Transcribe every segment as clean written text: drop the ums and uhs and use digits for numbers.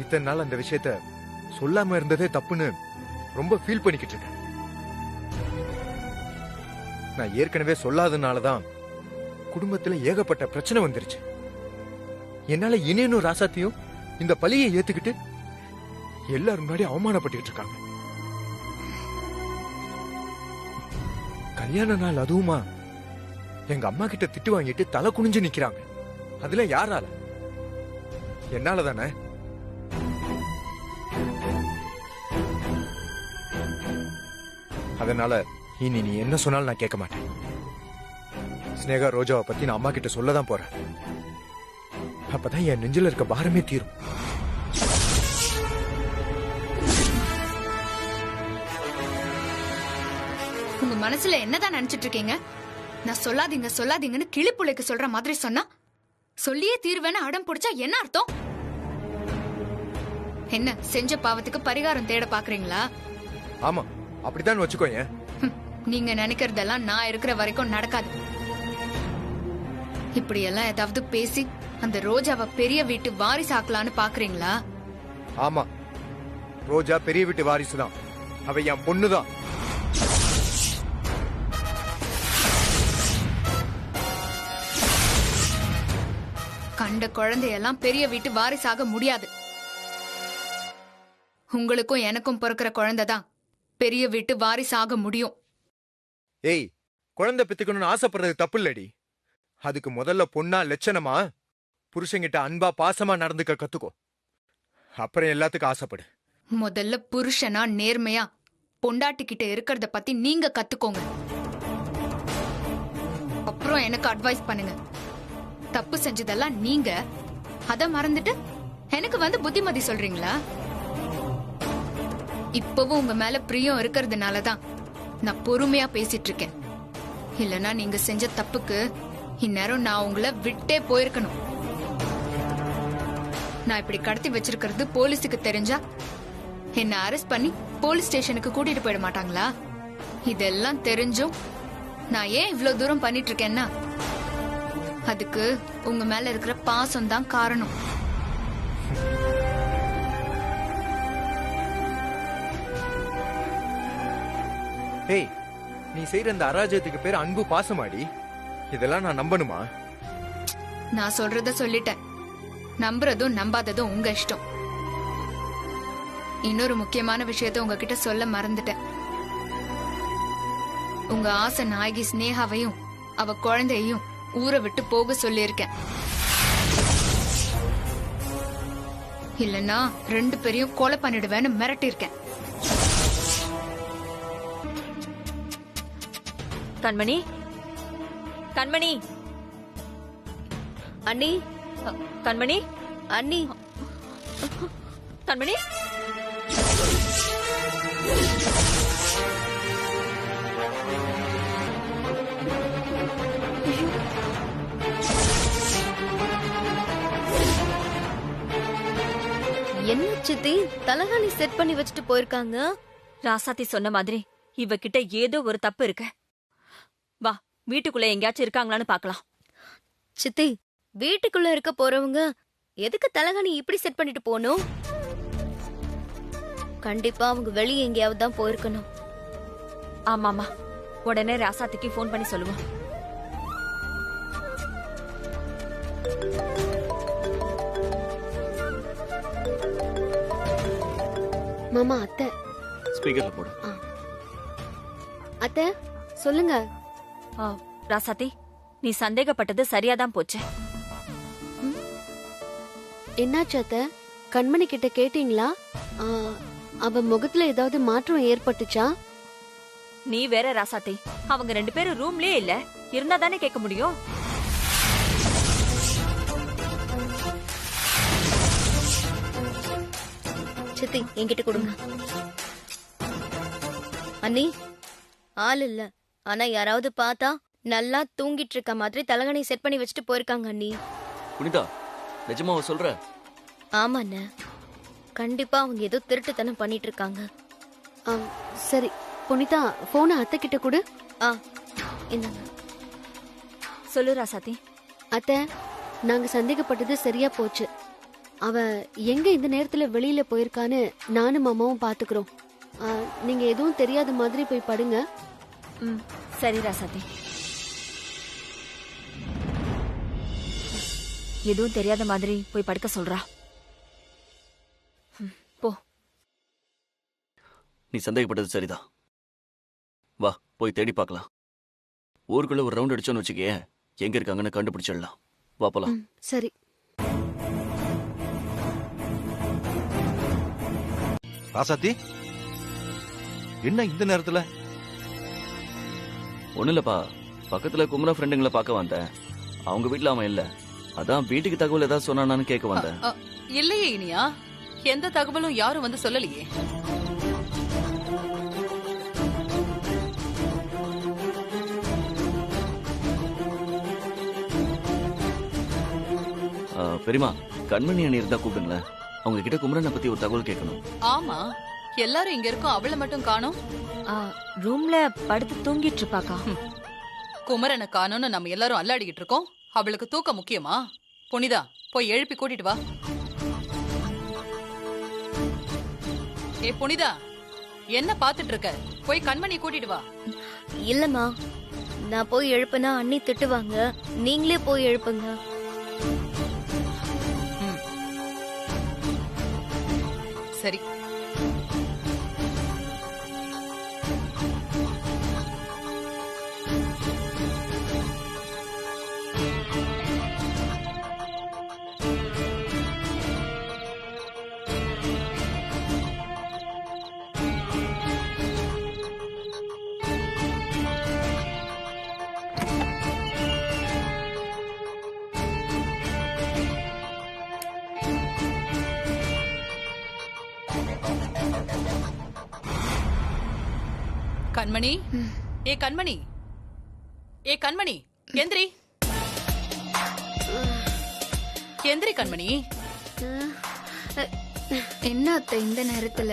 இத்தனை நாள் அந்த விஷயத்த சொல்லாம இருந்ததே தப்புன்னு ரொம்ப ஃபீல் பண்ணிக்கிட்டு இருக்கேன். நான் ஏற்கனவே சொல்லாதனாலதான் குடும்பத்துல ஏகப்பட்ட பிரச்சனை வந்துருச்சு. என்னால இனியும் ராசாத்தையும் இந்த பழியை ஏத்துக்கிட்டு எல்லாரும் முன்னாடி அவமானப்பட்டு இருக்காங்க. கல்யாண நாள் அதுவுமா எங்க அம்மா கிட்ட திட்டு வாங்கிட்டு தலை குனிஞ்சு நிக்கிறாங்க. அதுல யாரால? என்னால தானே. அதனால இனி நீ என்ன சொன்னாலும் நான் கேட்க மாட்டேன். ஸ்னேகா ரோஜாவை பத்தி நான் அம்மா கிட்ட சொல்லதான் போறேன். அப்பதான் என் நெஞ்சில இருக்க பாரமே தீரும். உங்க மனசுல என்னதான் நினைச்சிட்டு இருக்கீங்க? நான் சொல்லாதீங்க சொல்லாதீங்கன்னு கிளிப்புள்ளைக்கு சொல்ற மாதிரி சொன்னா சொல்லியே தீர்வேன்னு அடம் பிடிச்சா என்ன அர்த்தம்? என்ன செஞ்ச பாவத்துக்கு பரிகாரம் தேட பாக்குறீங்களா? ஆமா, அப்படித்தான் வச்சுக்கோங்க. நீங்க நினைக்கிறதெல்லாம் நான் இருக்கிற வரைக்கும் நடக்காது. இப்படி எல்லாம் ஏதாவது பேசி அந்த ரோஜாவை பெரிய வீட்டு வாரிசு ஆக்கலான்னு பாக்குறீங்களா? ஆமா, ரோஜா பெரிய வீட்டு வாரிசுதான். அவ என் பொண்ணுதான். கண்ட குழந்தையெல்லாம் பெரிய வீட்டு வாரிசாக முடியாது. உங்களுக்கும் எனக்கும் பிறக்கிற குழந்தைதான் பெரிய வீட்டு வாரிசாக முடியும். ஏய், குழந்தை பெத்துக்கணும்னு ஆசைப்படுறது தப்பு இல்லடி. அதுக்கு முதல்ல பொண்ணா லட்சணமா புருஷங்கிட்ட அன்பா பாசமா நடந்துக்க கத்துக்கோ. அப்புறம் எல்லாத்துக்கும் ஆசைப்படு. முதல்ல புருஷனா நேர்மையா பொண்டாட்டி கிட்ட இருக்கிறத பத்தி நீங்க கத்துக்கோங்க. அப்புறம் எனக்கு அட்வைஸ் பண்ணுங்க. தப்பு செஞ்சதெல்லாம் நீங்க, அத மறந்துட்டு எனக்கு வந்து புத்திமதி சொல்றீங்களா? இப்பவும் உங்க மேல பிரியம் இருக்கிறதுனாலதான் நான் பொறுமையா பேசிட்டு இருக்கேன். இல்லனா நீங்க செஞ்ச தப்புக்கு இந்நேரம் நான் உங்களை விட்டே போயிருக்கணும். நான் இப்படி கடத்தி வச்சிருக்கிறது போலீஸுக்கு தெரிஞ்சா என்ன அரெஸ்ட் பண்ணி போலீஸ் ஸ்டேஷனுக்கு கூட்டிட்டு போயிட மாட்டாங்களா? இதெல்லாம் தெரிஞ்சும் நான் ஏன் இவ்வளவு தூரம் பண்ணிட்டு இருக்கேன்னா அதுக்கு உங்க மேல இருக்கிற பாசம் தான் காரணம். ஏய், நீ செய்யற அந்த அராஜகத்துக்கு பேர் அன்பு பாசமாடி. இதெல்லாம் நான் நம்பணுமா? நான் சொல்றத சொல்லிட்டேன். நம்புறதும் நம்பாததும் உங்க இஷ்டம். இன்னொரு முக்கியமான விஷயத்த உங்ககிட்ட சொல்ல மறந்துட்டேன். உங்க ஆசை நாயகி ஸ்னேகாவையும் அவ குழந்தையையும் ஊரை விட்டு போக சொல்லியிருக்கேன். இல்லனா 2 பேரையும் கொலை பண்ணிடுவேன்னு மிரட்டிருக்கேன். கண்மணி, கண்மணி, அண்ணி, கண்மணி, அண்ணி, கண்மணி. என்ன சித்தி தலகாணி செட் பண்ணி வச்சுட்டு போயிருக்காங்க? ராசாத்தி சொன்ன மாதிரி இவகிட்ட ஏதோ ஒரு தப்பு இருக்கு. வா, வீட்டுக்குள்ள எங்கேயாச்சும் இருக்காங்களான்னு பாக்கலாம். சித்தி, வீட்டுக்குள்ள இருக்க போறவங்க எதுக்கு தலகாணி இப்படி செட் பண்ணிட்டு போகணும்? கண்டிப்பா அவங்க வெளியே எங்கேயாவது தான் போயிருக்கணும். ஆமாமா, உடனே ராசாத்திக்கு ஃபோன் பண்ணி சொல்லுவோம். மாமா, அத்தை ஸ்பீக்கர்ல போடு. அத்தை சொல்லுங்க. ராசாத்தி, நீ சந்தேகப்பட்டது சரியாதான் போச்சு. என்னாச்சு அத்தை? கண்மணி கிட்ட கேட்டீங்களா? அவ முகத்துல ஏதாவது மாற்றம் ஏற்பட்டுச்சா? நீ வேற ராசாத்தி, அவங்க 2 பேரும் ரூம்லயே இல்ல, இருந்தா தானே கேட்க முடியும். சித்தி, என்கிட்ட கொடுங்க. அண்ணி, ஆள் இல்ல, ஆனா யாராவது பார்த்தா நல்லா தூங்கிட்டு இருக்க மாதிரி தலகாணி செட் பண்ணி வச்சுட்டு போயிருக்காங்க அண்ணி. புனிதா, நிஜமாவ சொல்ற? ஆமா அண்ணா, கண்டிப்பா அவங்க ஏதோ திருட்டுத்தனம் பண்ணிட்டு இருக்காங்க. சரி புனிதா, போன அத்தை கிட்ட கொடு. என்னங்க? சொல்லு ராசாத்தி. அத்தை, நாங்க சந்தேகப்பட்டது சரியா போச்சு. அவ எங்க இந்த நேரத்துல வெளியில போயிருக்கான்னு நானும் மாமாவும் பாத்துக்கிறோம். நீங்க எதுவும் தெரியாத மாதிரி போய் படுங்க. ம் சரி ராசாத்தி. எதுவும் தெரியாத மாதிரி போய் படுக்க சொல்றா. போ. நீ சந்தேகப்பட்டது சரிதான். வா போய் தேடி பார்க்கலாம். ஊருக்குள்ள ஒரு ரவுண்ட் அடிச்சோன்னு வச்சுக்கே, எங்க இருக்காங்கன்னு கண்டுபிடிச்சிடலாம். வா போலாம். சரி. ராசாத்தி, என்ன இந்த நேரத்துல? ஒண்ணு இல்லப்பா, பக்கத்துல குமர ஃப்ரெண்டுங்களை பார்க்க வந்தேன். அவங்க வீட்டுல அவன் இல்ல, அதான் வீட்டுக்கு தகவல் ஏதாவது சொன்னானான்னு கேட்க வந்தேன். இல்லையே இனியா, எந்த தகவலும் யாரும் வந்து சொல்லலையே. பெரியமா, கண்மணி அணி இருந்தா கூப்பிடுங்களேன். அவங்க கிட்ட குமரனை பத்தி ஒரு தகவல் கேட்கணும். ஆமா, எல்லாரும் இங்க இருக்கோம், அவளை மட்டும் காணோம். ரூம்ல படுத்து தூங்கிட்டு இருப்பாக்கா. குமரனை காணோம்னு நம்ம எல்லாரும் அல்லாடிக்கிட்டு இருக்கோம். அவளுக்கு தூக்கம் முக்கியமா? புனிதா, போய் எழுப்பி கூட்டிட்டு வா. ஏ புனிதா, என்ன பாத்துட்டு இருக்க? போய் கண்மணி கூட்டிட்டு வா. இல்லம்மா, நான் போய் எழுப்புனா அண்ணி திட்டுவாங்க. நீங்களே போய் எழுப்புங்க. சரி. கண்மணி, ஏ கண்மணி, ஏ கண்மணி, எந்திரி எந்திரி கண்மணி. என்ன அத்தை இந்த நேரத்துல?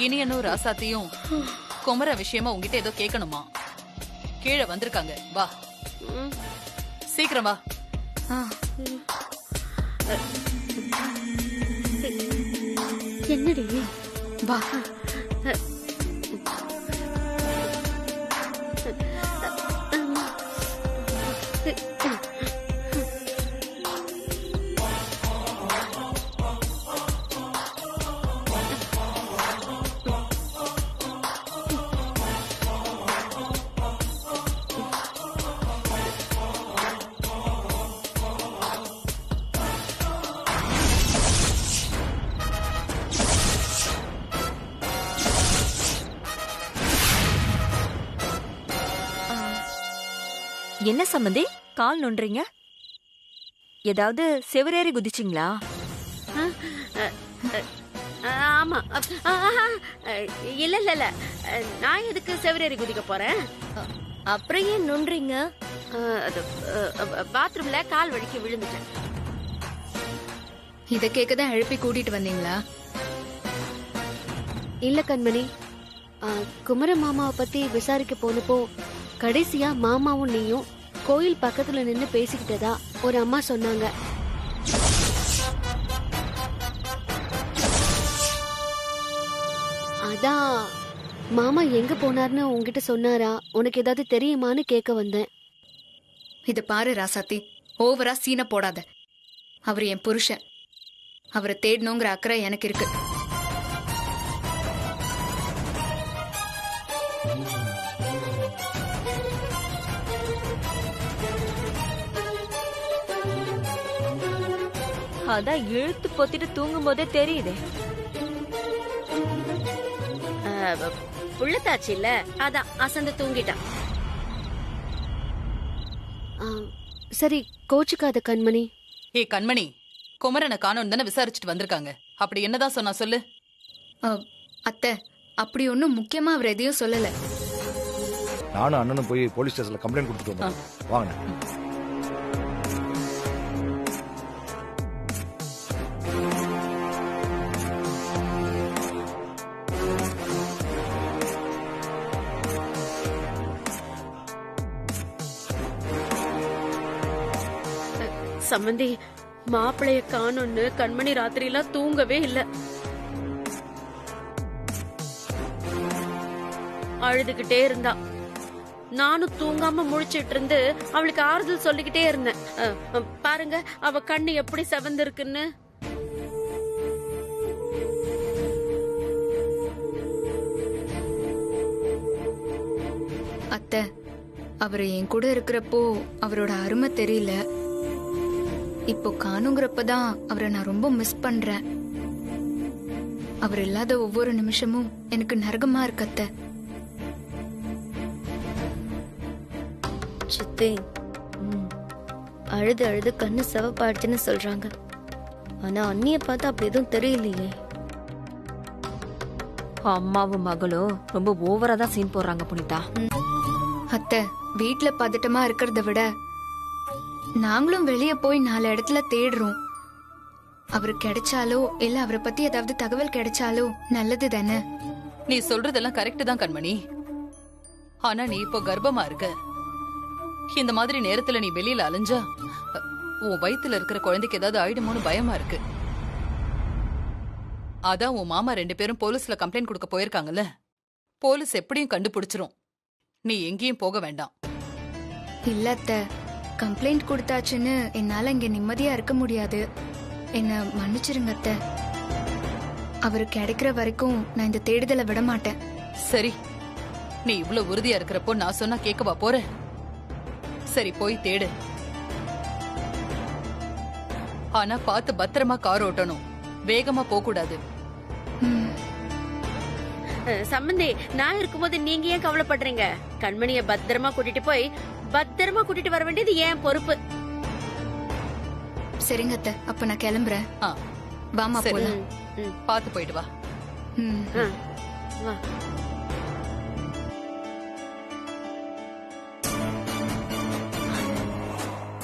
இனியனும் ராசாத்தியும் குமர விஷயமா உங்ககிட்ட ஏதோ கேட்கணுமா? கீழே வந்திருக்காங்க, வா சீக்கிரம் வா. என்னடி? வா. என்ன சம்பந்தி கால் நொன்றீங்க? ஏதாவது செவரேறி குதிச்சிங்களா? ஆமா. இல்ல இல்ல இல்ல, நான் எதுக்கு செவரேறி குதிக்க போறேன்? அப்புறம் ஏன் நொன்றீங்க? பாத்ரூம்ல கால் வலிக்கு விழுந்துட்டேன். இத கேக்கதான் எழுப்பி கூட்டிட்டு வந்தீங்களா? இல்ல கண்மணி, குமர மாமாவை பத்தி விசாரிக்க போனப்போ கடைசியா மாமாவும் நீயும் கோயில் பக்கத்துல நின்னு பேசிக்கிட்டதா ஒரு அம்மா சொன்னாங்க. அதான் மாமா எங்க போனார்னு உன்கிட்ட சொன்னாரா, உனக்கு ஏதாவது தெரியுமான்னு கேட்க வந்தேன். இத பாரு ராசாத்தி, ஓவரா சீனை போடாத. அவர் என் புருஷன், அவரை தேடணுங்கிற அக்கறை எனக்கு இருக்கு. அதான் இழுத்து பொத்திட்டு தூங்கும் போதே தெரியுதே. புள்ளத்தாச்சு இல்ல, அதான் அசந்து தூங்கிட்டான். சரி, கோச்சுக்காத கண்மணி. ஏ கண்மணி, குமரனை காணோன்னு தானே விசாரிச்சுட்டு வந்திருக்காங்க. அப்படி என்னதான் சொன்னா சொல்லு. அத்தை, அப்படி ஒன்னும் முக்கியமா அவர் எதையும் சொல்லல. நானும் அண்ணனும் போய் போலீஸ் ஸ்டேஷன்ல கம்ப்ளைண்ட் கொடுத்துட்டு வந்தோம். வாங்க. சம்பந்தி, மாப்பிளைய காணோன்னு கண்மணி ராத்திரியெல்லாம் தூங்கவே இல்ல. அழுதுகிட்டே இருந்தா. நானும் தூங்காம முழிச்சிட்டு இருந்து அவளுக்கு ஆறுதல் சொல்லிக்கிட்டே இருந்தேன். பாருங்க அவ கண்ணு எப்படி செவந்திருக்குன்னு. அத்தை, அவர் என் கூட இருக்கிறப்போ அவரோட அருமை தெரியல. இப்போ காணுங்கிறப்பதான் அவரை நான் ரொம்ப மிஸ் பண்றேன். அவர் இல்லாத ஒவ்வொரு நிமிஷமும் எனக்கு நரகமா இருக்கு அத்தை. சித்தி, அழுது அழுது கண்ணு சிவப்பாயிடுச்சுன்னு சொல்றாங்க. ஆனா அண்ணிய பார்த்தா அப்படி எதுவும் தெரியலையே. அம்மாவும் மகளும் ரொம்ப ஓவரா தான் சீன் போடுறாங்க புனிதா. அத்தை, வீட்ல பதட்டமா இருக்கிறத விட நாங்களும் வெளிய போய் 4 இடத்துல தேடுறோம். அவரு கிடைச்சாலோ இல்ல அவரை பத்தி ஏதாவது தகவல் கிடைச்சாலோ நல்லது தானே. நீ சொல்றதெல்லாம் கரெக்ட் தான் கண்மணி. ஆனா நீ இப்போ கர்ப்பமா இருக்க. இந்த மாதிரி நேரத்துல நீ வெளியில அலைஞ்சா உன் வயித்துல இருக்கிற குழந்தைக்கு ஏதாவது ஆயிடுமோன்னு பயமா இருக்கு. அதான் உன் மாமா 2 பேரும் போலீஸ்ல கம்ப்ளைண்ட் கொடுக்க போயிருக்காங்கல்ல. போலீஸ் எப்படியும் கண்டுபிடிச்சிரும். நீ எங்கேயும் போக வேண்டாம். இல்ல அத்தை, கம்ப்ளைண்ட் கொடுத்தாச்சுன்னு என்னால இங்க நிம்மதியா இருக்க முடியாது. என்ன மன்னிச்சிருங்க அத்தை. அவரு கிடைக்கிற வரைக்கும் நான் இந்த தேடுதலை விட மாட்டேன். சரி, நீ இவ்வளவு உறுதியா இருக்கிறப்போ நான் சொன்னா கேட்கவா போற? சரி, போய் தேடு. ஆனா பார்த்து பத்திரமா கார் ஓட்டணும். வேகமா போக கூடாது. சம்பந்தி, நான் இருக்கும்போது நீங்க ஏன் கவலைப்படுறீங்க? கண்மணிய பத்திரமா கூட்டிட்டு போய் பத்திரமா கூட்டிட்டு வர வேண்டியது ஏன் பொறுப்பு. சரிங்க அத்தை, அப்ப நான் கிளம்புறேன். ஆ, வாமா சரி. போலாம். பார்த்து போயிட்டு வா. ம். வா.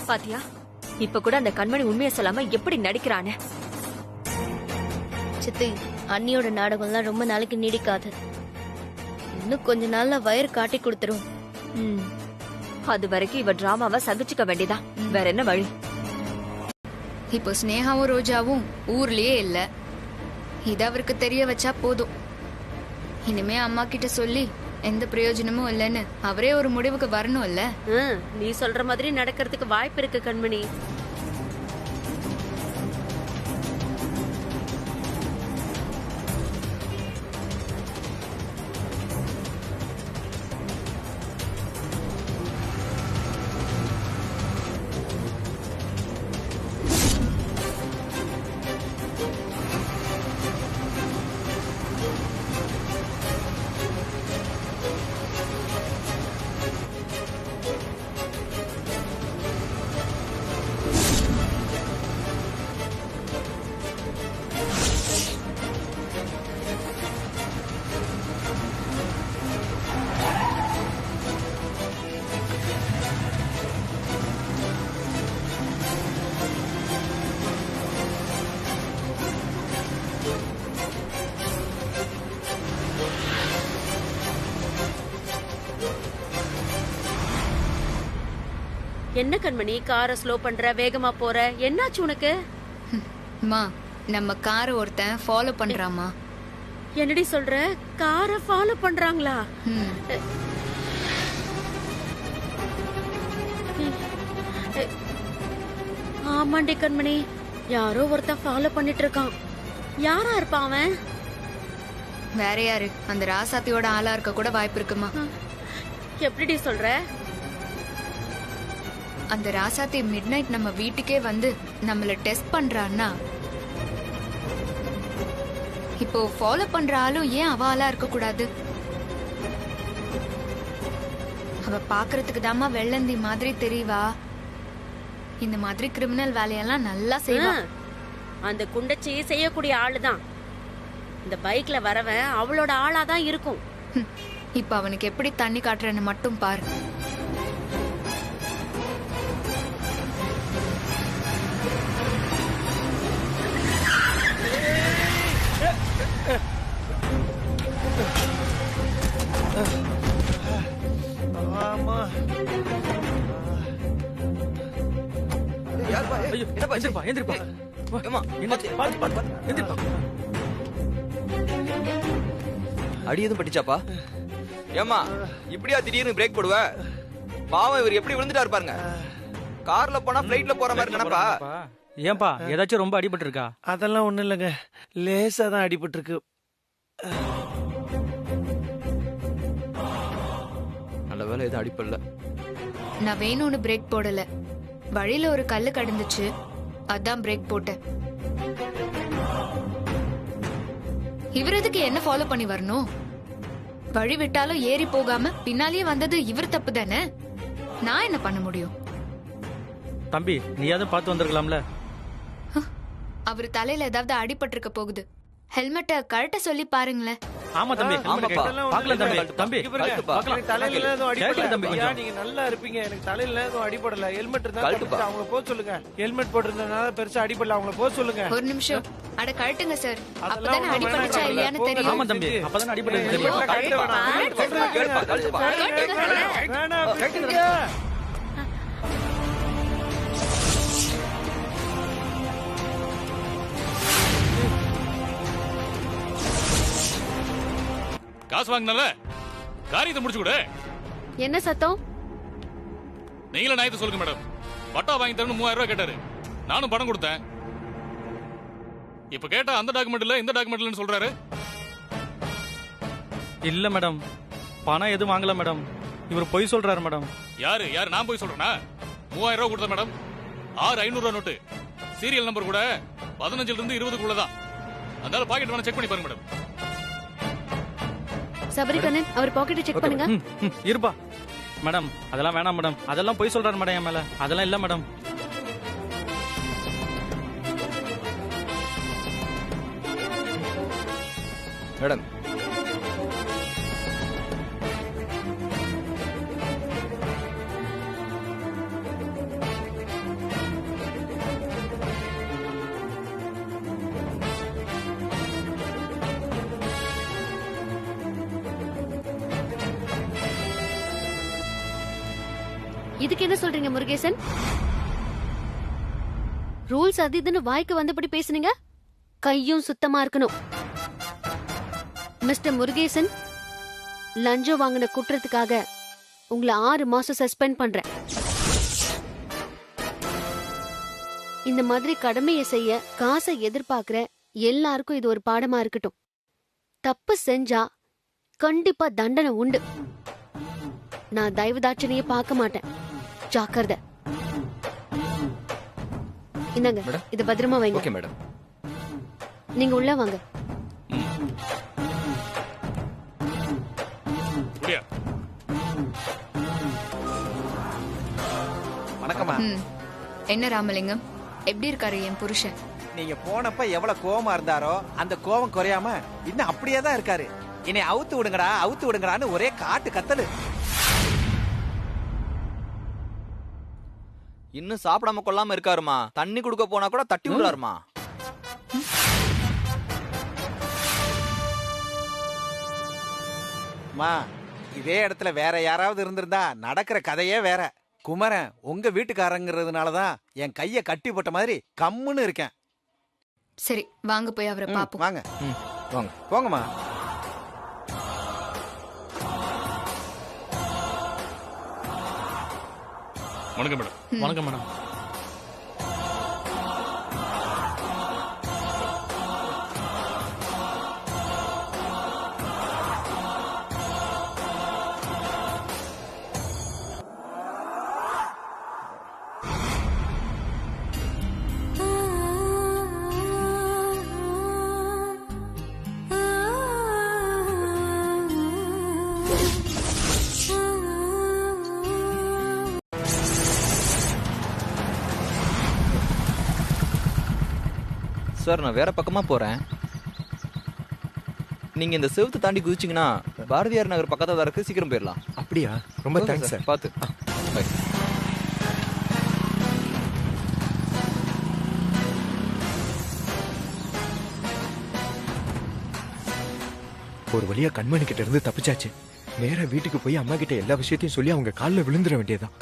பாத்தியா, இப்ப கூட அந்த கண்மணி உண்மையை சொல்லாம எப்படி நடிக்கிறானே. சித்தி, அண்ணியோட நாடகம்லாம் ரொம்ப நாளைக்கு நீடிக்காது. இன்னும் கொஞ்ச நாள்ல வயிறு காட்டி கொடுத்துரும். அது வரைக்கும் இவ டிராமாவை சகிச்சுக்க வேண்டியதான். வேற என்ன வழி? இப்போ ஸ்னேகாவும் ரோஜாவும் ஊர்லயே இல்ல. இத அவருக்கு தெரிய வச்சா போதும். இனிமே அம்மா கிட்ட சொல்லி எந்த பிரயோஜனமும் இல்லைன்னு அவரே ஒரு முடிவுக்கு வரணும் இல்ல. நீ சொல்ற மாதிரி நடக்கிறதுக்கு வாய்ப்பு இருக்கு கண்மணி. என்ன கண்மணி, காரை ஸ்லோ பண்ற, வேகமா போற, என்னாச்சு உனக்கு? மா, நம்ம காரை ஒருத்தன் ஃபாலோ பண்றாமா. என்னடி சொல்ற? காரை ஃபாலோ பண்றாங்களா? ஆமாண்டி கண்மணி, யாரோ ஒருத்தன் ஃபாலோ பண்ணிட்டு இருக்கான். யாரா இருப்பான் அவன்? வேற யாரு? அந்த ராசாத்தியோட ஆளா இருக்க கூட வாய்ப்பு இருக்குமா. எப்படிடி சொல்ற? அந்த ராசாத்தி மிட் நைட் நம்ம வீட்டுக்கே வந்து நம்மள டெஸ்ட் பண்றான்னா, இப்போ ஃபாலோ பண்ற ஆளும் ஏன் அவ ஆளா இருக்க கூடாது? அவ பாக்குறதுக்கு தாமா வெள்ளந்தி மாதிரி தெரியவா. இந்த மாதிரி கிரிமினல் வேலையெல்லாம் நல்லா செய்வா. அந்த குண்டச்சி செய்யக்கூடிய ஆளுதான். இந்த பைக்ல வரவன் அவளோட ஆளாதான் இருக்கும். இப்ப அவனுக்கு எப்படி தண்ணி காட்டுறன்னு மட்டும் பாரு. என்னப்பா எந்திரிப்பா எந்திரிப்பா ஏம்மா, எந்திரிப்பா. அடி எதுவும் பட்டுச்சாப்பா? ஏம்மா இப்படியா திடீர்னு பிரேக் போடுவ? பாவம் இவர் எப்படி விழுந்துட்டாரு பாருங்க. கார்ல போனா பிளைட்ல போற மாதிரி நினைப்பா. ஏன்பா ஏதாச்சும் ரொம்ப அடிபட்டு இருக்கா? அதெல்லாம் ஒண்ணும் இல்லைங்க, லேசா தான் அடிபட்டு இருக்கு. நல்ல வேலை எதுவும் அடிப்படல. நான் வேணும்னு பிரேக் போடல. வழியில ஒரு கல்லு கடந்துச்சு, அதான் பிரேக் போட்டேன். இவர் எதுக்கு என்ன ஃபாலோ பண்ணி வரணும்? வழி விட்டாலும் ஏறி போகாம பின்னாலேயே வந்தது இவர் தப்பு தானே. நான் என்ன பண்ண முடியும்? தம்பி நீயாவது பார்த்து வந்திருக்கலாம்ல. அவர் தலையில ஏதாவது அடிபட்டிருக்க போகுது. ஹெல்மெட்டை கழட்ட சொல்லி பாருங்களேன். ஆமா தம்பி, ஆமாப்பா. பார்க்கலாம் தம்பி. தம்பி இங்க பாருங்க, கழுத்துப்பா. எனக்கு தலையில எதுவும் கேட்கல அடிபடல. தம்பி ஐயா, கொஞ்சம். நீங்க நல்லா இருப்பீங்க, எனக்கு தலையில எதுவும் அடிபடல. ஹெல்மெட் இருந்தா கழுத்துப்பா. கழட்டுங்க, அவங்கள போக சொல்லுங்க. ஹெல்மெட் போட்டிருந்தனால பெருசா அடிபடல, அவங்கள போக சொல்லுங்க. ஒரு நிமிஷம். அட கழட்டுங்க சார். அதெல்லாம் அப்பதானே ஒண்ணும் அடிபட்டுச்சா வேணாம். இல்லையான்னு போங்க. தெரியும். ஆமா தம்பி, அப்பதான் அடிபட்டு ஹெல்மெட்லாம் கழட்ட வேணாம். சொல்றேன் கேளுங்க. கழுத்துப்பா. வேணாம், விட்டுருங்க. காசு வாங்கினல காரியத்தை முடிச்சு கொடு. என்ன சத்தம்? நீங்கள நாயத்தை சொல்லுங்க மேடம். பட்டா வாங்கி தரணும் 3000 ரூபாய் கேட்டாரு. நானும் பணம் கொடுத்தேன். இப்ப கேட்டா அந்த டாக்குமெண்ட் இல்ல இந்த டாக்குமெண்ட் இல்லன்னு சொல்றாரு. இல்ல மேடம், பணம் எதுவும் வாங்கல மேடம். இவர் பொய் சொல்றாரு மேடம். யாரு யாரு நான் போய் சொல்றேனா? 3000 ரூபாய் கொடுத்தேன் மேடம். 6500 ரூபாய் நோட்டு. சீரியல் நம்பர் கூட 15 இருந்து 20 தான். அதனால பாக்கெட் வேணா செக் பண்ணி பாருங்க மேடம். சபரிகண்ணன், அவர் பாக்கெட்டை செக் பண்ணுங்க. இருப்பா மேடம், அதெல்லாம் வேணாம் மேடம். அதெல்லாம் பொய் சொல்றாரு மேடம் என் மேல. அதெல்லாம் இல்ல மேடம். மேடம் இதுக்கு என்ன சொல்றீங்க முருகேசன்? ரூல்ஸ் அது இதுன்னு வாய்க்கு வந்தபடி பேசுனீங்க. கையும் சுத்தமா இருக்கணும். மிஸ்டர் முருகேசன், லஞ்சம் வாங்கின குற்றத்துக்காக உங்களை 6 மாசம் சஸ்பெண்ட் பண்றேன். இந்த மாதிரி கடமையை செய்ய காசை எதிர்பார்க்கிற எல்லாருக்கும் இது ஒரு பாடமா இருக்கட்டும். தப்பு செஞ்சா கண்டிப்பா தண்டனை உண்டு. நான் தயவுதாட்சணையே பார்க்க மாட்டேன். ஜாக்கிரதை. இந்தாங்க, மேடம். இத பத்திரமா வைங்க. Okay madam. நீங்க உள்ள வாங்க. முடியா வணக்கம்மா. என்ன ராமலிங்கம், எப்படி இருக்காரு என் புருஷன்? நீங்க போனப்ப எவ்வளவு கோவமா இருந்தாரோ அந்த கோவம் குறையாம இன்னும் அப்படியே தான் இருக்காரு. என்னை அவுத்து விடுங்கடா அவுத்து விடுங்கடான்னு ஒரே காட்டு கத்தலு. இன்னும் சாப்பிடாம கொள்ளாம இருக்காருமா. தண்ணி குடுக்க போனா கூட தட்டி விடுறாருமா. மா, இதே இடத்துல வேற யாராவது இருந்திருந்தா நடக்கிற கதையே வேற. குமரன் உங்க வீட்டுக்காரங்கிறதுனாலதான் என் கைய கட்டி போட்ட மாதிரி கம்முன்னு இருக்கேன். சரி, வாங்க போய் அவரை பாப்போம். வாங்க வாங்க. போங்கம்மா. வணக்கம் மேடம். வணக்கம் மேடம். சார் நான் வேற பக்கமா போறேன். நீங்க இந்த செவுத்து தாண்டி குதிச்சீங்கன்னா பாரதியார் நகர் பக்கத்துல தான் இருக்கு. சீக்கிரம் போயிடலாம். அப்படியா? ரொம்ப தேங்க்ஸ் சார். பார்த்து பை. ஒரு வழியா கண்மணி கிட்ட இருந்து தப்பிச்சாச்சு. நேரா வீட்டுக்கு போய் அம்மா கிட்ட எல்லா விஷயத்தையும் சொல்லி அவங்க காலில் விழுந்துட வேண்டியதான்.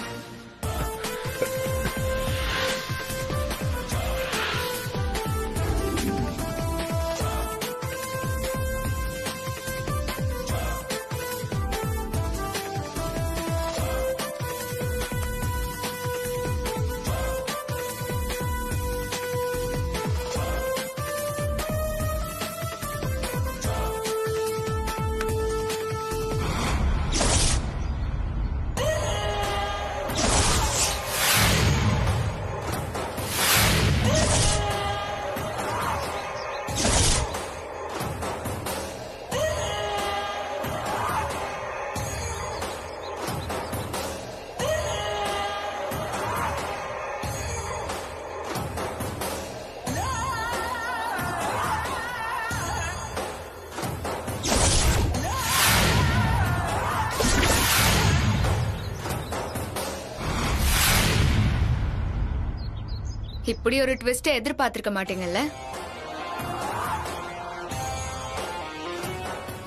இப்படி ஒரு ட்விஸ்ட எதிர்பார்த்திருக்க மாட்டீங்கல்ல?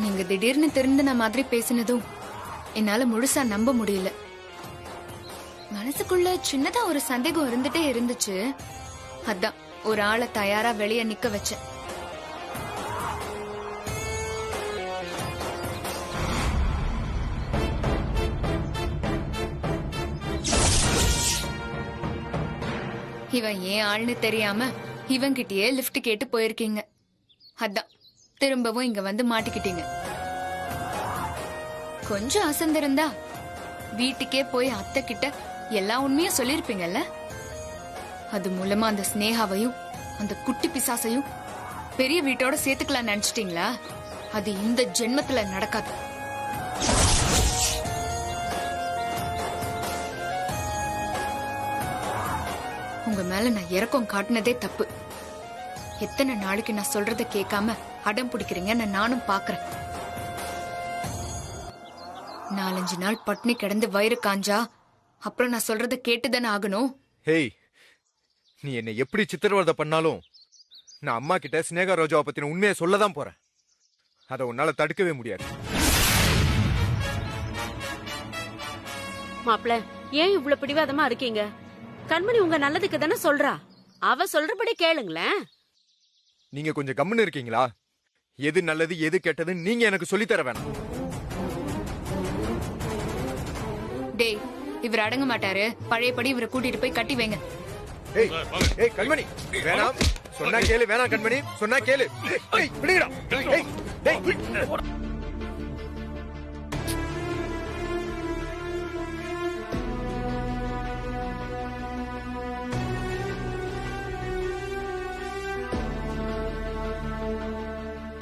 நீங்க திடீர்னு திருந்தின மாதிரி பேசினதும் என்னால முழுசா நம்ப முடியல. மனசுக்குள்ள சின்னதா ஒரு சந்தேகம் இருந்துட்டே இருந்துச்சு. அதான் ஒரு ஆளை தயாரா வெளியே நிக்க வச்சேன். இவன் ஏன் ஆள்னு தெரியாம இவன்கிட்டயே லிஃப்ட் கேட்டு போயிருக்கீங்க. அதான் திரும்பவும் இங்க வந்து மாட்டிக்கிட்டீங்க. கொஞ்சம் அசந்திருந்தா வீட்டுக்கே போய் அத்தை கிட்ட எல்லா உண்மையும் சொல்லிருப்பீங்கல்ல. அது மூலமா அந்த ஸ்னேகாவையும் அந்த குட்டி பிசாசையும் பெரிய வீட்டோட சேர்த்துக்கலாம் நினைச்சிட்டீங்களா? அது இந்த ஜென்மத்துல நடக்காது. உங்க மேல நான் இரக்கம் காட்டினதே தப்பு. எத்தனை நாளைக்கு நான் சொல்றத கேட்காம அடம் பிடிக்கிறீங்கன்னு நானும் பாக்குறேன். 4-5 நாள் பட்னி கிடந்து வயிறு காஞ்சா அப்புறம் நான் சொல்றத கேட்டுதானே ஆகணும். ஹேய், நீ என்னை எப்படி சித்திரவதை பண்ணாலும் நான் அம்மா கிட்ட ஸ்னேகா ரோஜாவை பத்தின உண்மையை சொல்லதான் போறேன். அதை உன்னால தடுக்கவே முடியாது. மாப்பிள்ள, ஏன் இவ்வளவு பிடிவாதமா இருக்கீங்க? கண்மணி உங்க நல்லதுக்கு தானே சொல்றா. அவ சொல்றபடி கேளுங்களேன். நீங்க கொஞ்சம் கம்முன்னு இருக்கீங்களா? எது நல்லது எது கெட்டதுன்னு நீங்க எனக்கு சொல்லித்தர வேணாம். டேய், இவர் அடங்க மாட்டாரு. பழையபடி இவரை கூட்டிட்டு போய் கட்டி வைங்க. ஏய் ஏய் கண்மணி, வேணாம் சொன்னா கேளு. வேணாம் கண்மணி, சொன்னா கேளு. ஏய் விடுடா. ஏய் டேய்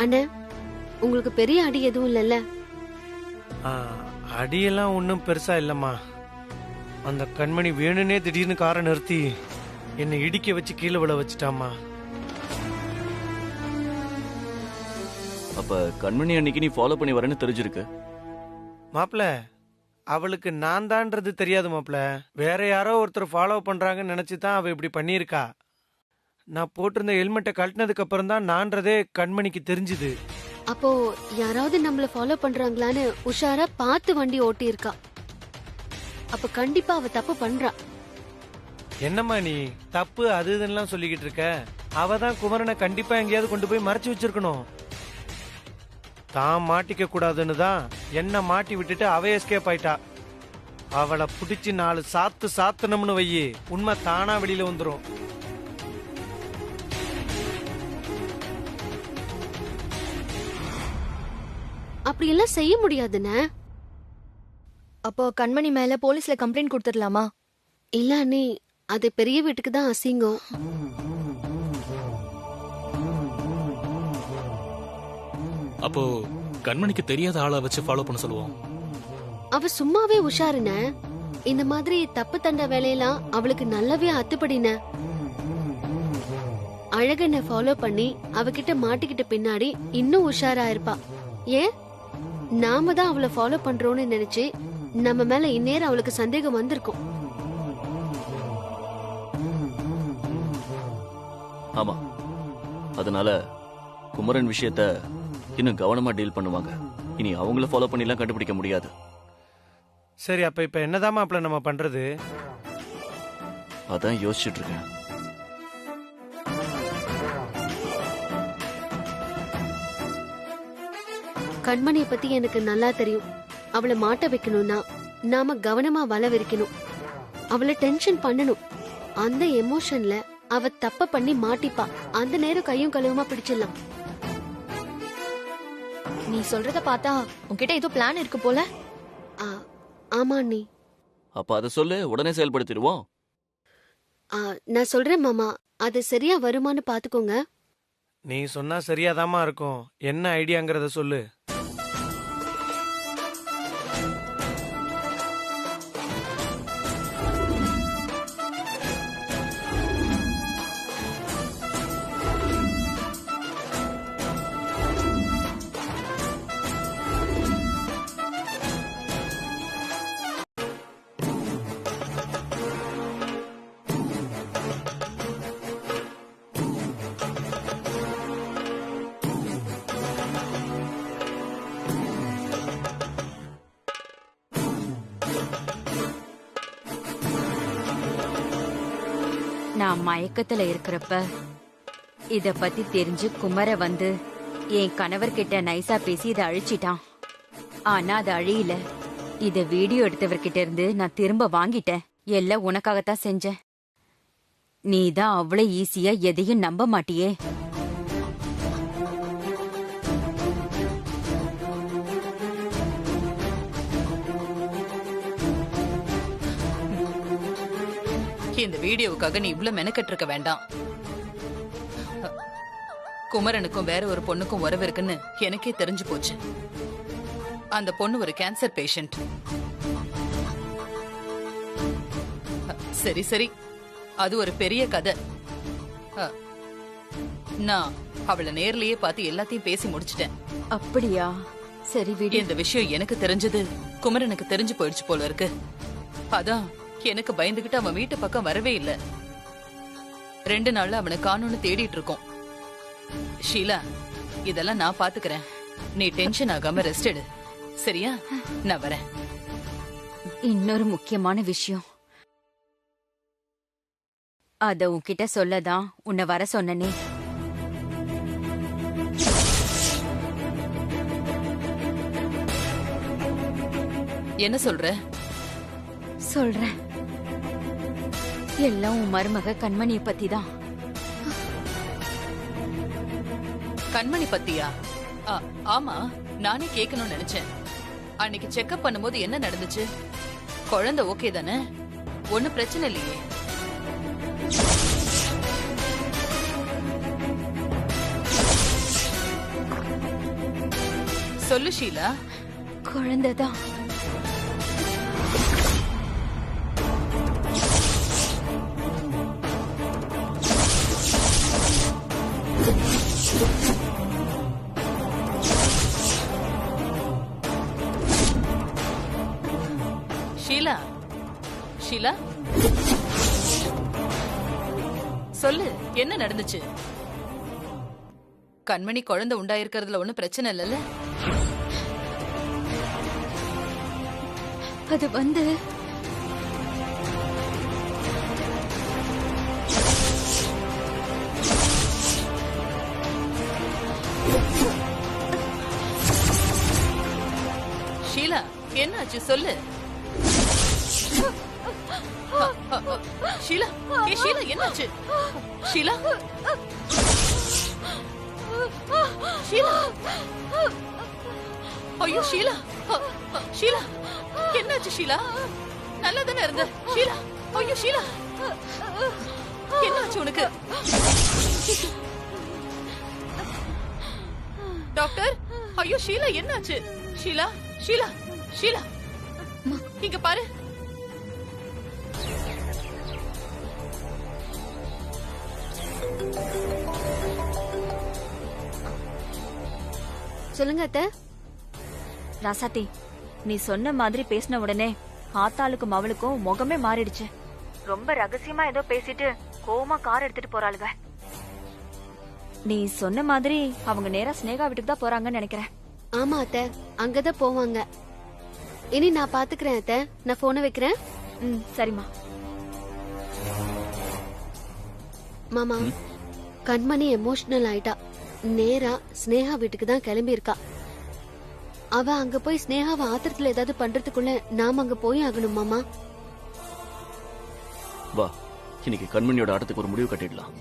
அண்ணே, உங்களுக்கு பெரிய அடி எதுவும் இல்லல்ல? அடியெல்லாம் ஒன்றும் பெருசா இல்லம்மா. அந்த கண்மணி வேணுனே திடீர்னு காரை நிறுத்தி என்னை இடிக்க வச்சு கீழே விழ வச்சுட்டாமா. அப்ப கண்மணி அன்னைக்கு நீ ஃபாலோ பண்ணி வரேன்னு தெரிஞ்சிருக்கு. மாப்பிள, அவளுக்கு நான் தான்றது தெரியாது மாப்பிள. வேற யாரோ ஒருத்தர் ஃபாலோ பண்றாங்கன்னு நினைச்சுதான் அவ இப்படி பண்ணியிருக்கா. நான் போட்டிருந்த ஹெல்மெட்டை கழட்டினதுக்கு அப்புறம் தான் நான்றதே கண்மணிக்கு தெரிஞ்சுது. அப்போ யாராவது நம்மள ஃபாலோ பண்றாங்களான்னு உஷாரா பார்த்து வண்டி ஓட்டி இருக்கா. அப்ப கண்டிப்பா அவ தப்பு பண்றா. என்னம்மா நீ தப்பு அது இதுன்னு சொல்லிக்கிட்டு இருக்க? அவ தான் குமரனை கண்டிப்பா எங்கேயாவது கொண்டு போய் மறைச்சு வச்சிருக்கணும். தான் மாட்டிக்க கூடாதுன்னு தான் என்ன மாட்டி விட்டுட்டு அவ எஸ்கேப் ஆயிட்டா. அவளை பிடிச்சி 4 சாத்தனம்னு வையே, உண்மை தானா வெளியில வந்துரும். அப்படி எல்லாம் செய்ய முடியாதுன்னு. அப்போ கண்மணி மேல போலீஸ்ல கம்ப்ளைண்ட் கொடுத்துடலாமா? இல்ல அண்ணி, அது பெரிய வீட்டுக்கு தான் அசிங்கம். அப்போ கண்மணிக்கு தெரியாத ஆளை வச்சு ஃபாலோ பண்ண சொல்லுவோம். அவ சும்மாவே உஷாருன. இந்த மாதிரி தப்பு தண்ட வேலையெல்லாம் அவளுக்கு நல்லாவே அத்துப்படின. அழகனை ஃபாலோ பண்ணி அவகிட்ட மாட்டிக்கிட்ட பின்னாடி இன்னும் உஷாரா இருப்பா. ஏன் நாம தான் அவளை ஃபாலோ பண்றோம்னு நினைச்சு நம்ம மேல இந்நேரம் அவளுக்கு சந்தேகம் வந்திருக்கும். ஆமா, அதனால குமரன் விஷயத்த இன்னும் கவனமா டீல் பண்ணுவாங்க. இனி அவங்கள ஃபாலோ பண்ணிலாம் கண்டுபிடிக்க முடியாது. சரி, அப்ப இப்ப என்னதான் மாப்பிள நம்ம பண்றது? அதான் யோசிச்சுட்டு இருக்கேன். கண்மணியை பத்தி எனக்கு நல்லா தெரியும். அவளை மாட்ட வைக்கணும்னா நாம கவனமா வலை விரிக்கணும். அவளை டென்ஷன் பண்ணணும். அந்த எமோஷன்ல அவ தப்ப பண்ணி மாட்டிப்பா. அந்த நேரம் கையும் கழுவுமா பிடிச்சிடலாம். நீ சொல்றத பார்த்தா உன்கிட்ட ஏதோ பிளான் இருக்கு போல. ஆமா அண்ணி. அப்ப அதை சொல்லு, உடனே செயல்படுத்திடுவோம். நான் சொல்றேன் மாமா, அது சரியா வருமானு பாத்துக்கோங்க. நீ சொன்னா சரியாதாமா இருக்கும். என்ன ஐடியாங்கிறத சொல்லு. நான் மயக்கத்துல இருக்கிறப்ப இத பத்தி தெரிஞ்சு குமர வந்து என் கணவர்கிட்ட நைசா பேசி இதை அழிச்சிட்டான். ஆனா அது அழியல. இத வீடியோ எடுத்தவர்கிட்ட இருந்து நான் திரும்ப வாங்கிட்டேன். எல்லாம் உனக்காகத்தான் செஞ்சேன். நீதான் அவ்வளவு ஈஸியா எதையும் நம்ப மாட்டியே. இந்த வீடியோவுக்காக நீ இவ்ளோ மெனக்கெட்டு இருக்க வேண்டாம். குமரனுக்கும் வேற ஒரு பொண்ணுக்கும் உறவு இருக்குன்னு எனக்கே தெரிஞ்சு போச்சு. அந்த பொண்ணு ஒரு கேன்சர் பேஷண்ட். சரி சரி, அது ஒரு பெரிய கதை. நான் அவளை நேர்லயே பார்த்து எல்லாத்தையும் பேசி முடிச்சிட்டேன். அப்படியா? சரி விடு. இந்த விஷயம் எனக்கு தெரிஞ்சது குமரனுக்கு தெரிஞ்சு போயிடுச்சு போல இருக்கு. அதான் எனக்கு பயந்துகிட்டு அவன் வீட்டு பக்கம் வரவே இல்ல. 2 நாள்ல அவனை காணோன்னு தேடிட்டு இருக்கோம். ஷீலா, இதெல்லாம் நான் பாத்துக்கிறேன். நீ டென்ஷன் ஆகாம ரெஸ்ட் எடு. சரியா? நான் வரேன். இன்னொரு முக்கியமான விஷயம், அத உன்கிட்ட சொல்லதான் உன்னை வர சொன்னனே. என்ன சொல்ற? சொல்றேன். எல்லாம் உன் மருமக கண்மணிய பத்தி தான். கண்மணி பத்தியா? ஆமா, நானே கேட்கணும்னு நினைச்சேன். அன்னைக்கு செக்அப் பண்ணும்போது என்ன நடந்துச்சு? குழந்தை ஓகே தானே? ஒன்னும் பிரச்சனை இல்லையே? சொல்லு ஷீலா. குழந்தைதான். ஷீலா, ஷீலா, சொல்லு, என்ன நடந்துச்சு? கண்மணி குழந்தை உண்டாயிருக்கிறதுல ஒண்ணும் பிரச்சனை இல்லைல்ல? அது வந்து ஷீலா, என்னாச்சு சொல்லு. ஷீலா, ஏ ஷீலா, என்னாச்சு? ஷீலா, ஷீலா, ஐயோ ஷீலா, ஷீலா, என்னாச்சு ஷீலா? நல்லா தானே இருந்த ஷீலா? ஐயோ ஷீலா, என்னாச்சு உனக்கு? டாக்டர், ஐயோ ஷீலா, என்னாச்சு? ஷீலா, ஷீலா, ஷீலா, இங்க பாரு. சொல்லுங்க அத்தை. ராசாத்தி, நீ சொன்ன மாதிரி பேசின உடனே ஆத்தாளுக்கும் அவளுக்கும் முகமே மாறிடுச்சு. ரொம்ப ரகசியமா ஏதோ பேசிட்டு கோவமா கார் எடுத்துட்டு போறாளுங்க. நீ சொன்ன மாதிரி அவங்க நேரா ஸ்னேகா வீட்டுக்கு தான் போறாங்கன்னு நினைக்கிறேன். ஆமா அத்தை, அங்கதான் போவாங்க. இனி நான் பாத்துக்கிறேன் அத்தை. நான் போனை வைக்கிறேன். சரிம்மா. மாமா, கண்மணி எமோஷனல் ஆயிட்டா. நேரா ஸ்னேகா வீட்டுக்கு தான் கிளம்பி இருக்கா. அவ அங்க போய் ஸ்னேகாவை ஆத்திரத்துல ஏதாவது பண்றதுக்குள்ள நாம அங்க போய் ஆகணும் மாமா. வா, இன்னைக்கு கண்மணியோட ஆட்டத்துக்கு ஒரு முடிவு கட்டிடலாம்.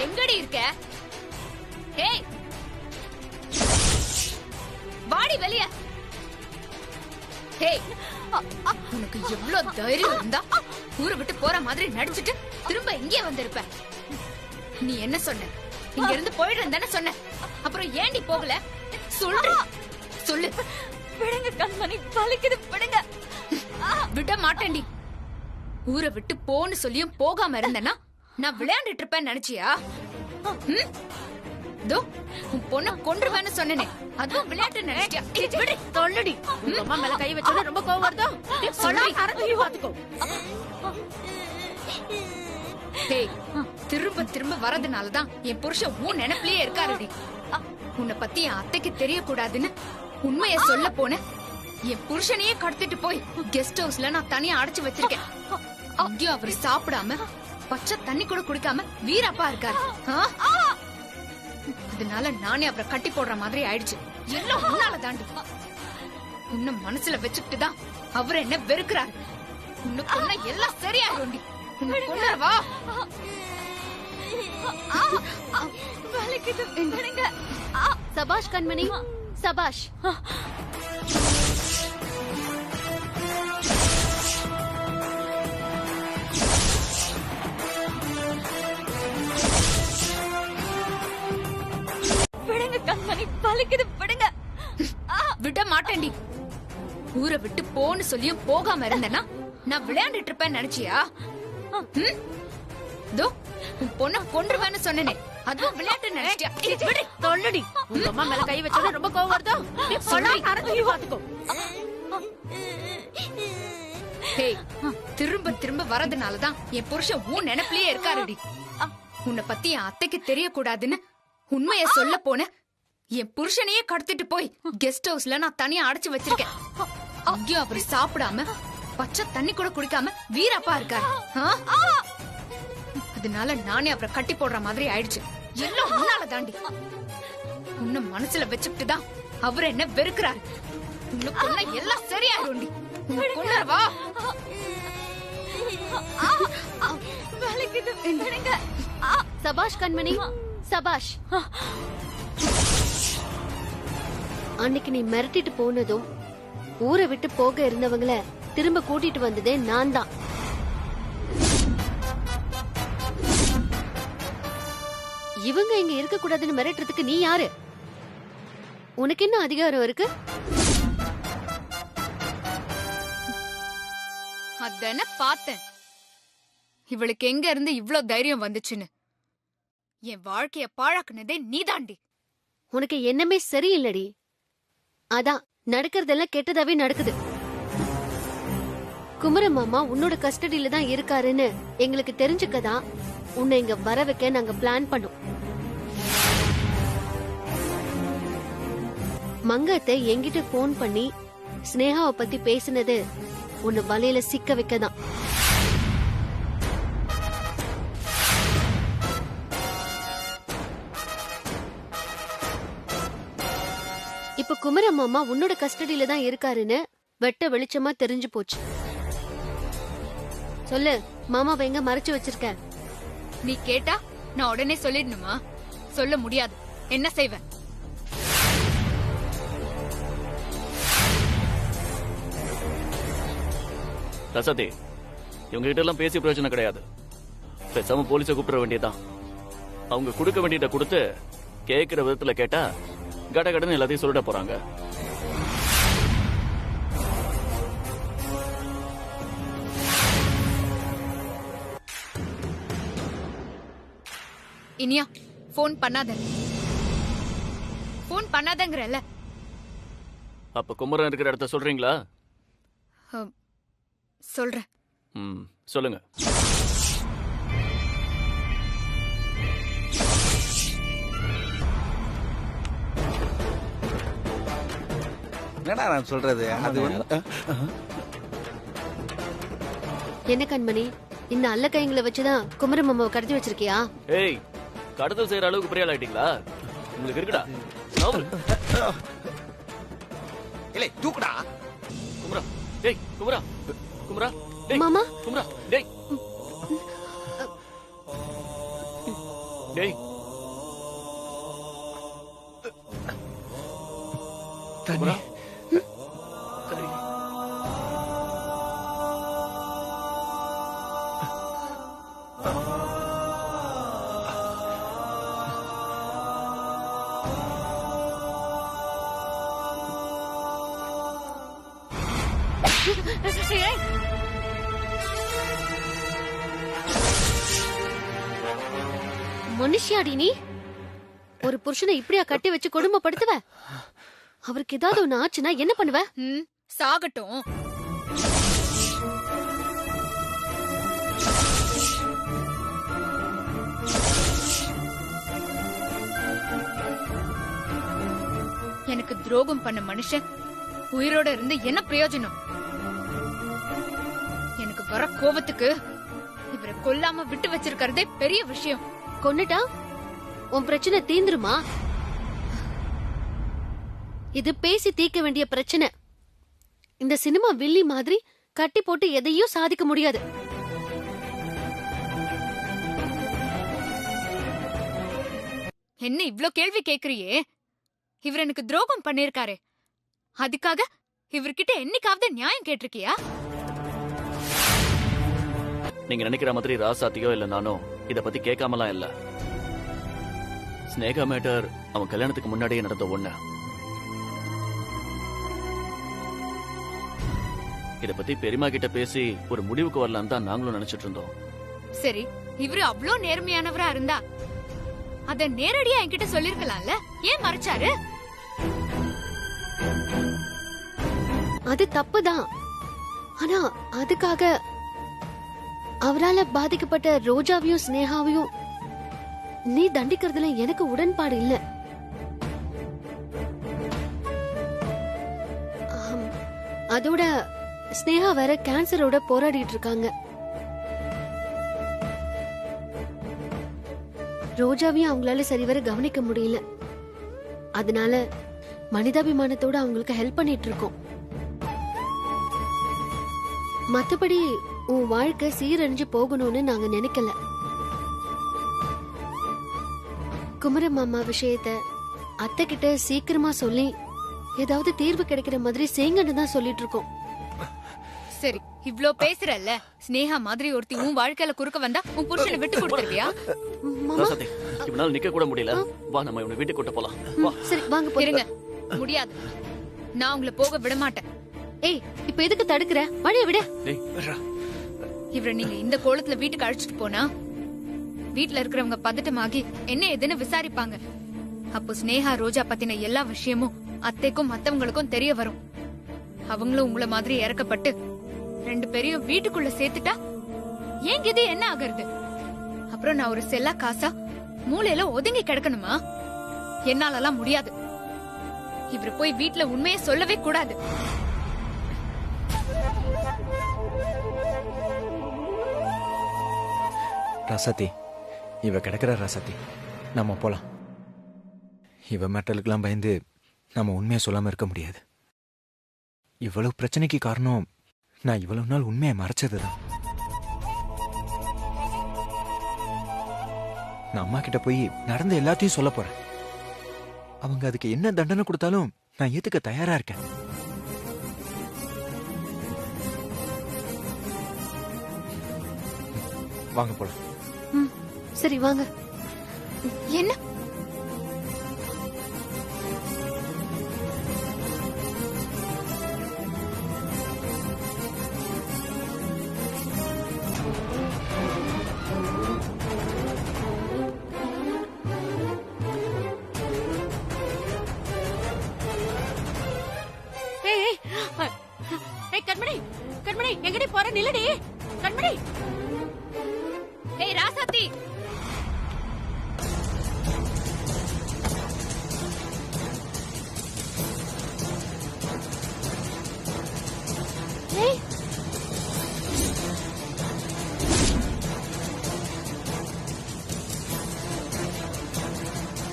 எங்கடி இருக்க? வாடி வெளிய. உனக்கு எவ்வளவு தைரியம் இருந்தா ஊரை விட்டு போற மாதிரி நடிச்சிட்டு திரும்ப இங்கே வந்திருப்ப. நீ என்ன சொன்ன? இங்க இருந்து போயிடுறேன் தானே சொன்ன. அப்புறம் ஏண்டி போகல? சொல்லு சொல்லு. விடுங்க கண்மணி, வலிக்குது, விடுங்க. விட மாட்டேன்டி. ஊரை விட்டு போன்னு சொல்லியும் போகாம இருந்தேன்னா நான் விளையாண்டுட்டு இருப்பேன்னு நினைச்சியா? உன் பொண்ண கொன்றுவேன்னு சொன்னேனே, அதுவும் விளையாட்டு நினைச்சியா? சொல்லுடி. அம்மா மேல கை வச்சோட ரொம்ப கோவம் வருதோ? பாத்துக்கோ. திரும்ப திரும்ப வரதுனாலதான் என் புருஷன் உன் நினைப்பிலேயே இருக்காருடி. உன்னை பத்தி என் அத்தைக்கு தெரியக்கூடாதுன்னு உண்மைய சொல்ல போன என் புருஷனையே கடத்திட்டு போய் கெஸ்ட் ஹவுஸ்ல நான் தனியா அடைச்சு வச்சிருக்கேன். அங்கேயும் அவரு சாப்பிடாம பச்சை தண்ணி கூட குடிக்காம வீரப்பா இருக்காரு. அதனால நானே அவரை கட்டி போடுற மாதிரி ஆயிடுச்சு. எல்லாம் உன்னால தாண்டி. உன்ன மனசுல வச்சுக்கிட்டு தான் அவர் என்ன வெறுக்கிறாரு. உன்னை கொன்ன எல்லாம் சரியாயிடும்டி. உன்னை கொன்னவா? சபாஷ் கண்மணி, சபாஷ். விடுங்க கண்மணி, வலிக்குது, விடுங்க. விட மாட்டேன்டி. ஊரை விட்டு போன்னு சொல்லியும் போகாம இருந்தேன்னா நான் விளையாண்டுட்டு இருப்பேன்னு நினைச்சியா? தோ உன் பொண்ண கொன்றுவேன்னு சொன்னேனே, அதுவும் விளையாட்டு நினைச்சியா? விடு. தொல்லடி. உங்க அம்மா மேல கை வச்சா ரொம்ப கோவம் வருதோ? நீ சொல்லி அரஞ்சு பாத்துக்கோ. ஹேய், திரும்ப திரும்ப வரதுனாலதான் என் புருஷன் உன் நினைப்பிலேயே இருக்காருடி. உன்னை பத்தி என் அத்தைக்கு தெரியக்கூடாதுன்னு உண்மைய சொல்ல போன என் புருஷனையே கடத்திட்டு போய் கெஸ்ட் ஹவுஸ்ல நான் தனியா அடைச்சு வச்சிருக்கேன். அங்கேயும் அவரு சாப்பிடாம பச்சை தண்ணி கூட குடிக்காம வீரப்பா இருக்காரு. அதனால நானே அவரை கட்டி போடுற மாதிரி ஆயிடுச்சு. எல்லாம் உன்னால தாண்டி. உன்னை மனசுல வச்சுக்கிட்டு தான் அவரு என்ன வெறுக்கிறாரு. உன்னை கொன்ன எல்லாம் சரியாயிடும்டி. உன்னை கொன்னவா? சபாஷ் கண்மணி, சபாஷ். அன்னைக்கு நீ மிரட்டிட்டு போனதும் ஊரை விட்டு போக இருந்தவங்கள திரும்ப கூட்டிட்டு வந்ததே நான் தான். இவங்க இங்க இருக்க கூடாதுன்னு மிரட்டுறதுக்கு நீ யாரு? உனக்கு என்ன அதிகாரம் இருக்கு? அதான பார்த்தேன். இவளுக்கு எங்க இருந்து இவ்ளோ தைரியம் வந்துச்சுன்னு. என் வாழ்க்கைய பாழாக்குனதே நீதாண்டி. உனக்கு என்னமே சரியில்லடி. அதான் நடக்கிறதெல்லாம் கெட்டதாவே நடக்குது. குமர மாமா உன்னோட கஸ்டடியில தான் இருக்காருன்னு எங்களுக்கு தெரிஞ்சுக்கதான் உன்னை இங்க வர வைக்க நாங்க பிளான் பண்ணோம். மங்கத்தை என்கிட்ட போன் பண்ணி ஸ்னேகாவை பத்தி பேசினது உன்னை வலையில சிக்க வைக்கதான். இப்ப குமர மாமா உன்னோட கஸ்டடியில தான் இருக்காருன்னு வெட்ட வெளிச்சமா தெரிஞ்சு போச்சு. சொல்லு, மாமாவை எங்க மறைச்சு வச்சிருக்க? நீ கேட்டா நான் உடனே சொல்லிடணுமா? சொல்ல முடியாது. என்ன செய்வ? ரசதி, இவங்க கிட்ட எல்லாம் பேசி பிரயோஜனம் கிடையாது. பேசாம போலீஸை கூப்பிட வேண்டியதான். அவங்க கொடுக்க வேண்டியதை கொடுத்து கேட்கிற விதத்துல கேட்டா கடகடன்னு எல்லாத்தையும் சொல்லிட போறாங்க. இனியா, போன் பண்ணாத. போன் பண்ணாதங்கறல. அப்ப குமரன் இருக்கிற இடத்த சொல்றீங்களா? சொல்றேன். சொல்லுங்க. என்னடா நான் சொல்றது? அது என்ன கண்மணி, இந்த அல்ல கைங்களை வச்சுதான் குமர மாமாவை கடத்தி வச்சிருக்கியா? ஏய், கடத்தல் செய்யற அளவுக்கு பெரிய ஆள் ஆயிட்டீங்களா? உங்களுக்கு இருக்குடா. இல்லை, தூக்குடா. குமரா, டேய் குமரா, குமரா, டேய் மாமா, குமரா, டேய் டேய் குமரா. மனுஷியாடி நீ? ஒரு புருஷனை இப்படியா கட்டி வச்சு கொடுமைப்படுத்துவ? அவருக்கு ஏதாவது ஒண்ணு ஆச்சுன்னா என்ன பண்ணுவ? சாகட்டும். எனக்கு துரோகம் பண்ண மனுஷன் உயிரோட இருந்து என்ன பிரயோஜனம்? எனக்கு வர கோபத்துக்கு இவரை கொல்லாம விட்டு வச்சிருக்கிறதே பெரிய விஷயம். கொன்னுட்டா உன் பிரச்சனை தீந்துருமா? இது பேசி தீர்க்க வேண்டிய பிரச்சனை. இந்த சினிமா வில்லி மாதிரி கட்டி போட்டு எதையும் சாதிக்க முடியாது. என்ன இவ்ளோ கேள்வி கேக்குறியே? இவர் எனக்கு துரோகம் பண்ணிருக்காரு, அதுக்காக இவர்கிட்ட என்னைக்காவது நியாயம் கேட்டிருக்கியா? நீங்க நினைக்கிற மாதிரி ராசாத்தியோ இல்ல நானோ இத பத்தி கேட்காமலாம் இல்ல. ஸ்னேகா மேட்டர் அவன் கல்யாணத்துக்கு முன்னாடியே நடந்த ஒண்ணு. இத பத்தி பெரியமா கிட்ட பேசி ஒரு முடிவுக்கு வரலாம் தான் நாங்களும் நினைச்சிட்டு இருந்தோம். சரி, இவரு அவ்ளோ நேர்மையானவரா இருந்தா அத நேரடியா என்கிட்ட சொல்லிருக்கலாம்ல, ஏன் மறைச்சாரு? அது தப்புதான். ஆனா அதுக்காக அவரால பாதிக்கப்பட்ட ரோஜாவையும் ஸ்னேகாவையும் நீ தண்டிக்கிறதுல எனக்கு உடன்பாடு இல்ல. அதோட ஸ்னேகா வேற கேன்சரோட போராடிட்டு இருக்காங்க. ரோஜாவையும் அவங்களால சரிவர கவனிக்க முடியல. அதனால மனிதாபிமானத்தோட அவங்களுக்கு ஹெல்ப் பண்ணிட்டு இருக்கோம். மத்தபடி உன் வாழ்க்கை சீரழிஞ்சு போகணும்னு நாங்க நினைக்கல. குமர மாமா விஷயத்த அத்தை கிட்ட சீக்கிரமா சொல்லி ஏதாவது தீர்வு கிடைக்கிற மாதிரி செய்யுங்கன்னு தான் சொல்லிட்டு இருக்கோம். சரி, இவ்ளோ பேசுறல்ல, ஸ்னேகா மாதிரி ஒருத்தி உன் வாழ்க்கையில குறுக்க வந்தா உன் புருஷனை விட்டு கொடுத்துருவியா? ராசாத்தி, இவனால நிக்க கூட முடியல. வா, நம்ம இவனை வீட்டுக்கு கூட்ட போலாம். வா. சரி வாங்க போயிருங்க. முடியாது, நான் உங்களை போக விட மாட்டேன். ஏய், இப்ப எதுக்கு தடுக்கிற? வழிய விட. இவரை நீங்க இந்த கோலத்துல வீட்டுக்கு அழைச்சிட்டு போனா வீட்டுல இருக்கிறவங்க பதட்டமாகி என்ன ஏதுன்னு விசாரிப்பாங்க. அப்போ ஸ்னேகா ரோஜா பத்தின எல்லா விஷயமும் அத்தைக்கும் மத்தவங்களுக்கும் தெரிய வரும். அவங்களும் உங்களை மாதிரி இறக்கப்பட்டு 2 பேரையும் வீட்டுக்குள்ள சேர்த்துட்டா ஏன் இது என்ன ஆகுறது? அப்புறம் நான் ஒரு செல்லா காசா மூளையில ஒதுங்கி கிடக்கணுமா? என்னாலலாம் முடியாது. இவரு போய் வீட்டுல உண்மையை சொல்லவே கூடாது. ராசாத்தி, இவ கிடக்குற ராசாத்தி, நம்ம போலாம். இவ மெட்டலுக்கெல்லாம் பயந்து நம்ம உண்மையை சொல்லாம இருக்க முடியாது. இவ்வளவு பிரச்சனைக்கு காரணம் நான் இவ்வளவு நாள் உண்மையை மறைச்சதுதான். நான் அம்மா கிட்ட போய் நடந்த எல்லாத்தையும் சொல்ல போறேன். அவங்க அதுக்கு என்ன தண்டனை கொடுத்தாலும் நான் ஏத்துக்க தயாரா இருக்கேன். வாங்க போலாம். சரி வாங்க. என்ன கண்மணி, கண்மணி எங்கடி போற? நில்லடி கண்மணி. ஏய் ராசாத்தி,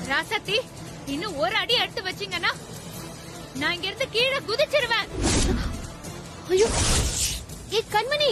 ராசாத்தி, இன்னும் ஒரு அடி எடுத்து வச்சீங்கன்னா நான் இங்க இருந்து கீழே குதிச்சிருவேன். ஐயோ, ஏ கண்மணி,